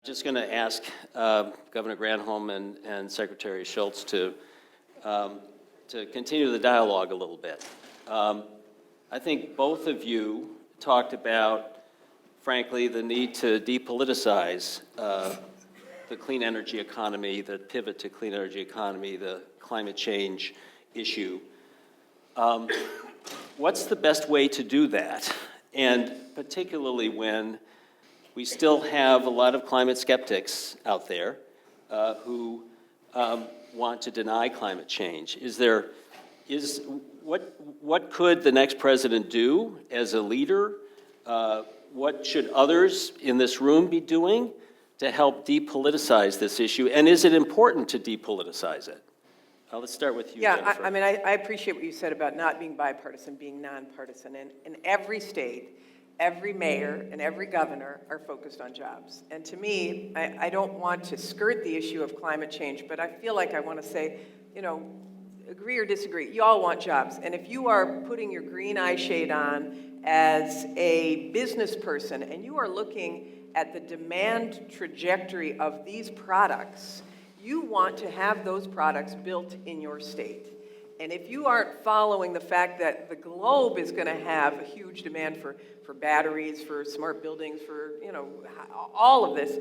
Just going to ask Governor Granholm and Secretary Shultz to continue the dialogue a little bit. I think both of you talked about, frankly, the need to depoliticize the clean energy economy, the pivot to clean energy economy, the climate change issue. What's the best way to do that? And particularly when we still have a lot of climate skeptics out there who want to deny climate change. What could the next president do as a leader? What should others in this room be doing to help depoliticize this issue? And is it important to depoliticize it? Let's start with you, Jennifer. I mean, I appreciate what you said about not being bipartisan, being nonpartisan. And in every state, every mayor and every governor are focused on jobs. And to me, I don't want to skirt the issue of climate change, but I feel like I want to say, you know, agree or disagree, you all want jobs. And if you are putting your green eye shade on as a business person and you are looking at the demand trajectory of these products, you want to have those products built in your state. And if you aren't following the fact that the globe is going to have a huge demand for batteries, for smart buildings, for, you know, all of this,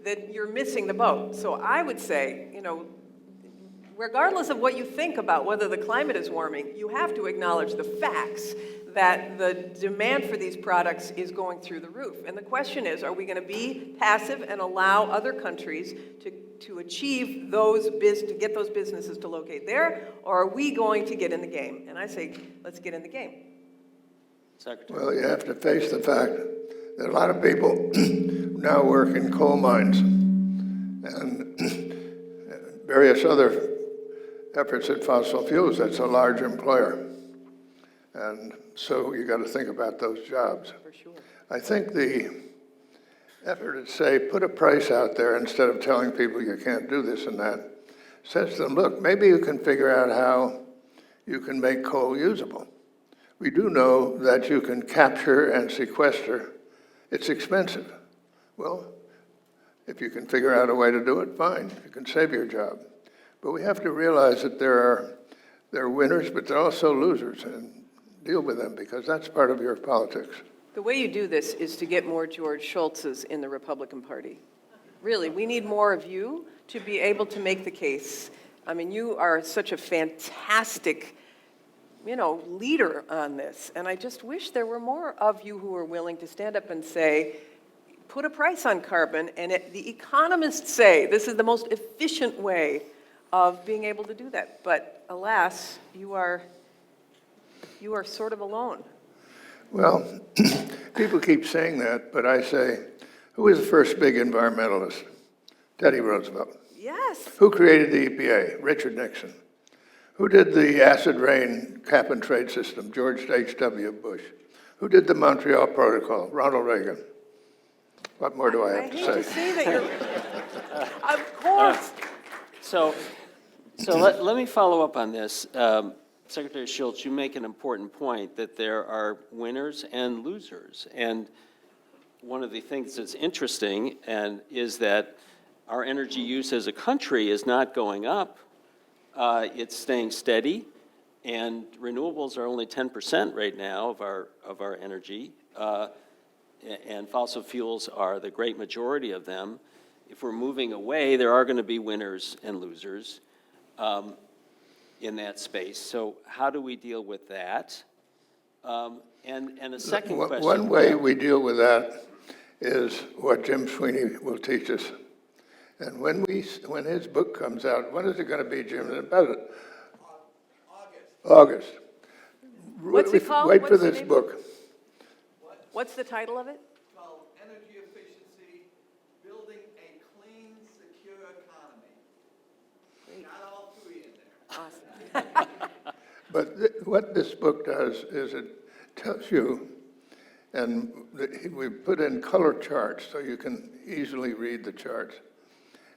then you're missing the boat. So I would say, you know, regardless of what you think about whether the climate is warming, you have to acknowledge the facts that the demand for these products is going through the roof. And the question is, are we going to be passive and allow other countries to achieve to get those businesses to locate there, or are we going to get in the game? And I say, let's get in the game. Secretary. Well, you have to face the fact that a lot of people now work in coal mines and various other efforts at fossil fuels. That's a large employer. And so you got to think about those jobs. For sure. I think the effort to say, put a price out there instead of telling people you can't do this and that, says to them, look, maybe you can figure out how you can make coal usable. We do know that you can capture and sequester. It's expensive. Well, if you can figure out a way to do it, fine. You can save your job. But we have to realize that there are winners, but there are also losers, and deal with them, because that's part of your politics. The way you do this is to get more George Shultzes in the Republican Party. Really, we need more of you to be able to make the case. I mean, you are such a fantastic, you know, leader on this, and I just wish there were more of you who are willing to stand up and say, put a price on carbon, and the economists say this is the most efficient way of being able to do that. But alas, you are sort of alone. Well, people keep saying that, but I say, who was the first big environmentalist? Teddy Roosevelt. Yes. Who created the EPA? Richard Nixon. Who did the acid rain cap and trade system? George H.W. Bush. Who did the Montreal Protocol? Ronald Reagan. What more do I have to say? I hate to say that you're, of course. So let me follow up on this. Secretary Shultz, you make an important point that there are winners and losers. And one of the things that's interesting is that our energy use as a country is not going up. It's staying steady, and renewables are only 10% right now of our energy, and fossil fuels are the great majority of them. If we're moving away, there are going to be winners and losers in that space. So how do we deal with that? And a second question. One way we deal with that is what Jim Sweeney will teach us. And when his book comes out, when is it going to be, Jim? About August. What's it called? Wait for this book. What's the title of it? It's called Energy Efficiency, Building a Clean, Secure Economy. Not all three in there. Awesome. But what this book does is it tells you, and we put in color charts so you can easily read the charts,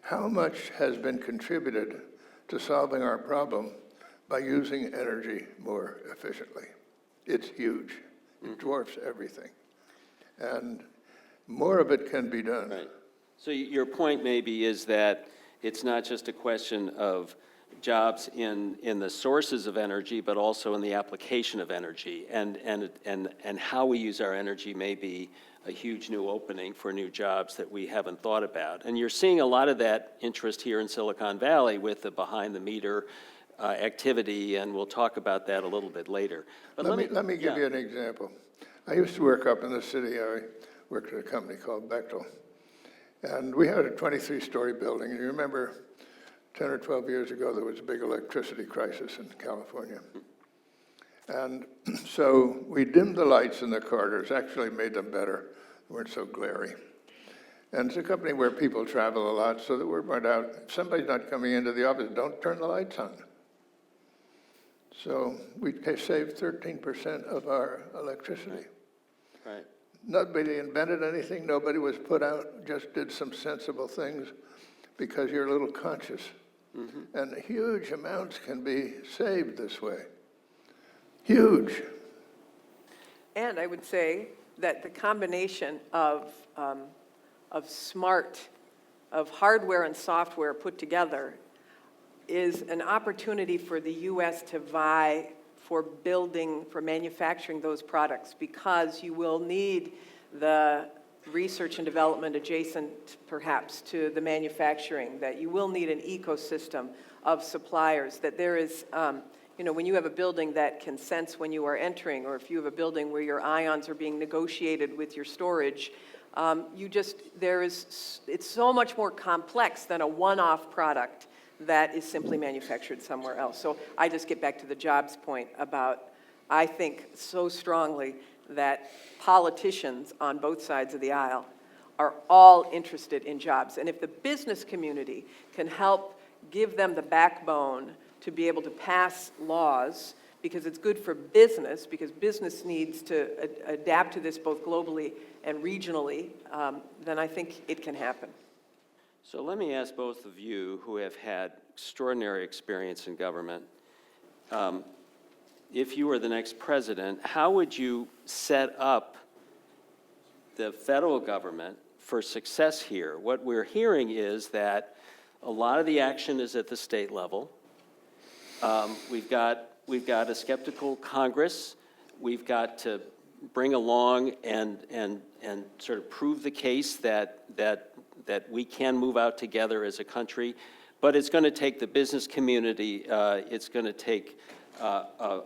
how much has been contributed to solving our problem by using energy more efficiently. It's huge. It dwarfs everything. And more of it can be done. Right. So your point maybe is that it's not just a question of jobs in the sources of energy, but also in the application of energy. And how we use our energy may be a huge new opening for new jobs that we haven't thought about. And you're seeing a lot of that interest here in Silicon Valley with the behind-the-meter activity, and we'll talk about that a little bit later. But Let me give you an example. I used to work up in the city. I worked at a company called Bechtel. And we had a 23-story building. And you remember 10 or 12 years ago, there was a big electricity crisis in California. And so we dimmed the lights in the corridors, actually made them better. They weren't so glary. And it's a company where people travel a lot, so that we're right out. If somebody's not coming into the office, don't turn the lights on. So we saved 13% of our electricity. Right. Nobody invented anything, nobody was put out, just did some sensible things because you're a little conscious. And huge amounts can be saved this way. Huge. And I would say that the combination of hardware and software put together is an opportunity for the U.S. to vie for manufacturing those products, because you will need the research and development adjacent, perhaps, to the manufacturing, that you will need an ecosystem of suppliers, that there is, when you have a building that can sense when you are entering, or if you have a building where your ions are being negotiated with your storage, it's so much more complex than a one-off product that is simply manufactured somewhere else. So I just get back to the jobs point about, I think so strongly that politicians on both sides of the aisle are all interested in jobs. And if the business community can help give them the backbone to be able to pass laws, because it's good for business, because business needs to adapt to this both globally and regionally, then I think it can happen. So let me ask both of you who have had extraordinary experience in government, if you were the next president, how would you set up the federal government for success here? What we're hearing is that a lot of the action is at the state level. We've got a skeptical Congress. We've got to bring along and sort of prove the case that we can move out together as a country, but it's going to take the business community, it's going to take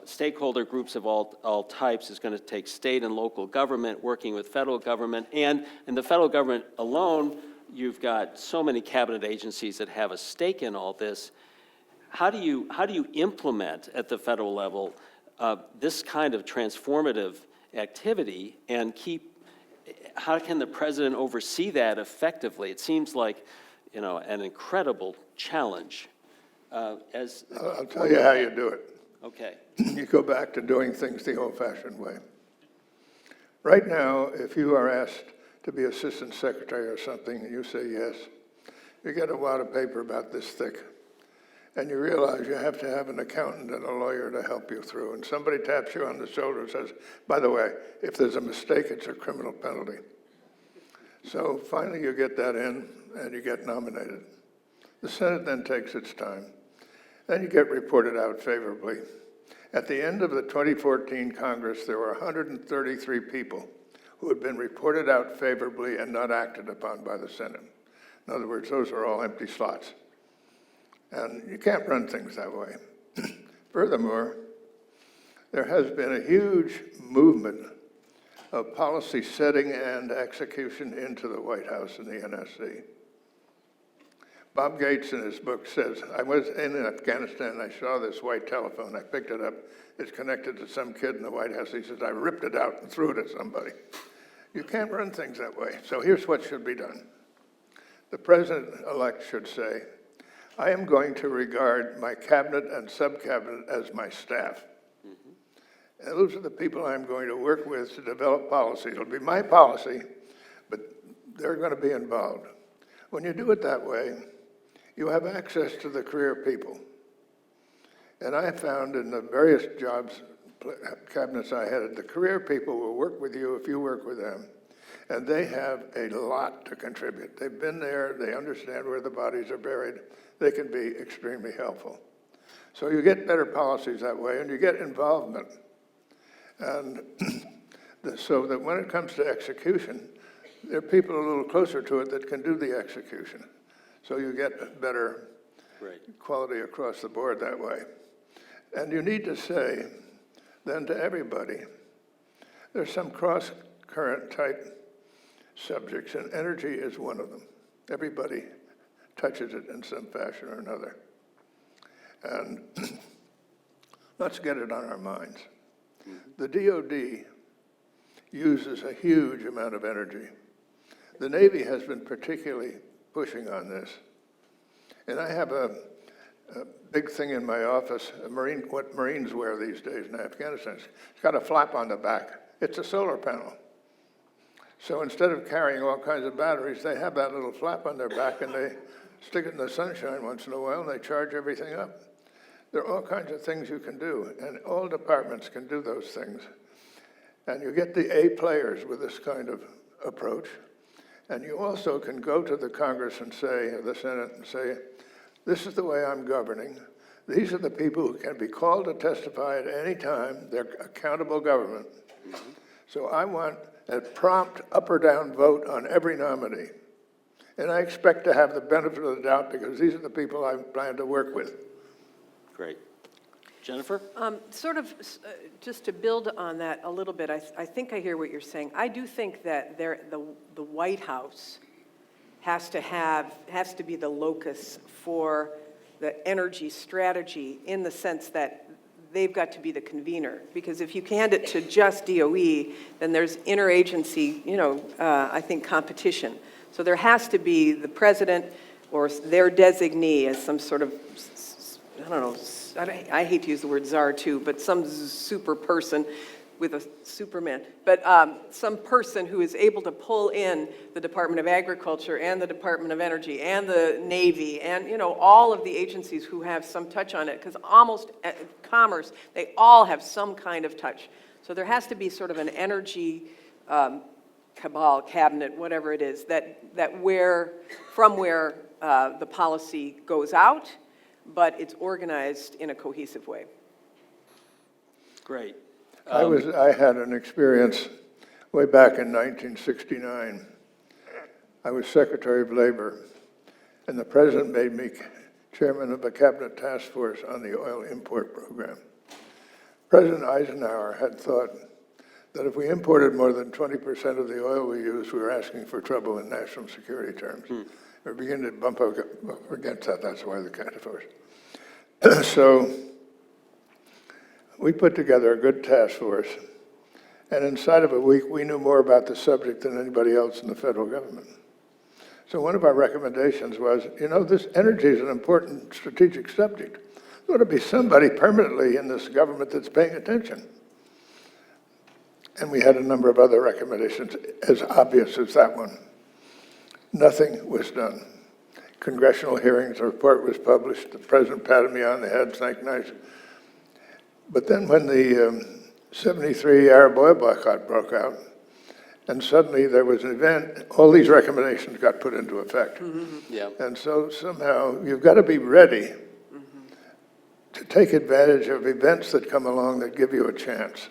stakeholder groups of all types, it's going to take state and local government working with federal government, and in the federal government alone, you've got so many cabinet agencies that have a stake in all this. How do you implement at the federal level this kind of transformative activity and how can the president oversee that effectively? It seems like, an incredible challenge. I'll tell you how you do it. Okay. You go back to doing things the old-fashioned way. Right now, if you are asked to be assistant secretary or something, and you say yes, you get a wad of paper about this thick, and you realize you have to have an accountant and a lawyer to help you through, and somebody taps you on the shoulder and says, by the way, if there's a mistake, it's a criminal penalty. So finally you get that in, and you get nominated. The Senate then takes its time. Then you get reported out favorably. At the end of the 2014 Congress, there were 133 people who had been reported out favorably and not acted upon by the Senate. In other words, those are all empty slots. And you can't run things that way. Furthermore, there has been a huge movement of policy setting and execution into the White House and the NSC. Bob Gates in his book says, I was in Afghanistan and I saw this white telephone. I picked it up. It's connected to some kid in the White House. He says, I ripped it out and threw it at somebody. You can't run things that way. So here's what should be done. The president-elect should say, I am going to regard my cabinet and sub-cabinet as my staff. And those are the people I'm going to work with to develop policy. It'll be my policy, but they're going to be involved. When you do it that way, you have access to the career people. And I found in the various cabinets I headed, the career people will work with you if you work with them. And they have a lot to contribute. They've been there, they understand where the bodies are buried. They can be extremely helpful. So you get better policies that way, and you get involvement. And so that when it comes to execution, there are people a little closer to it that can do the execution. So you get better quality across the board that way. And you need to say then to everybody, there's some cross-current type subjects, and energy is one of them. Everybody touches it in some fashion or another. And let's get it on our minds. The DOD uses a huge amount of energy. The Navy has been particularly pushing on this. And I have a big thing in my office, what Marines wear these days in Afghanistan. It's got a flap on the back. It's a solar panel. So instead of carrying all kinds of batteries, they have that little flap on their back, and they stick it in the sunshine once in a while, and they charge everything up. There are all kinds of things you can do, and all departments can do those things. And you get the A players with this kind of approach. And you also can go to the Congress and say, or the Senate, and say, this is the way I'm governing. These are the people who can be called to testify at any time. They're accountable government. So I want a prompt up or down vote on every nominee. And I expect to have the benefit of the doubt because these are the people I plan to work with. Great. Jennifer? Just to build on that a little bit, I think I hear what you're saying. I do think that the White House has to be the locus for the energy strategy in the sense that they've got to be the convener. Because if you hand it to just DOE, then there's interagency, I think, competition. So there has to be the president or their designee as some sort of, I don't know, I hate to use the word czar too, but some super person with a Superman, but some person who is able to pull in the Department of Agriculture and the Department of Energy and the Navy and, all of the agencies who have some touch on it, because almost commerce, they all have some kind of touch. So there has to be sort of an energy cabal, cabinet, whatever it is, from where the policy goes out, but it's organized in a cohesive way. Great. I had an experience way back in 1969. I was Secretary of Labor, and the President made me chairman of a cabinet task force on the oil import program. President Eisenhower had thought that if we imported more than 20% of the oil we use, we were asking for trouble in national security terms. We're beginning to bump up against that. That's why the task force. So we put together a good task force, and inside of a week, we knew more about the subject than anybody else in the federal government. So one of our recommendations was, this energy is an important strategic subject. There ought to be somebody permanently in this government that's paying attention. And we had a number of other recommendations, as obvious as that one. Nothing was done. Congressional hearings, a report was published. The president patted me on the head, thanked nice. But then when the 73 Arab oil boycott broke out, and suddenly there was an event, all these recommendations got put into effect. Yeah. And so somehow you've got to be ready to take advantage of events that come along that give you a chance.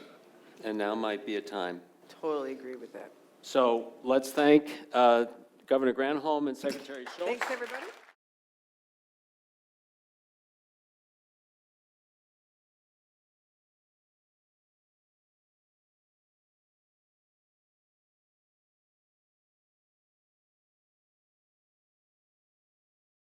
And now might be a time. Totally agree with that. So let's thank Governor Granholm and Secretary Shultz. Thanks, everybody.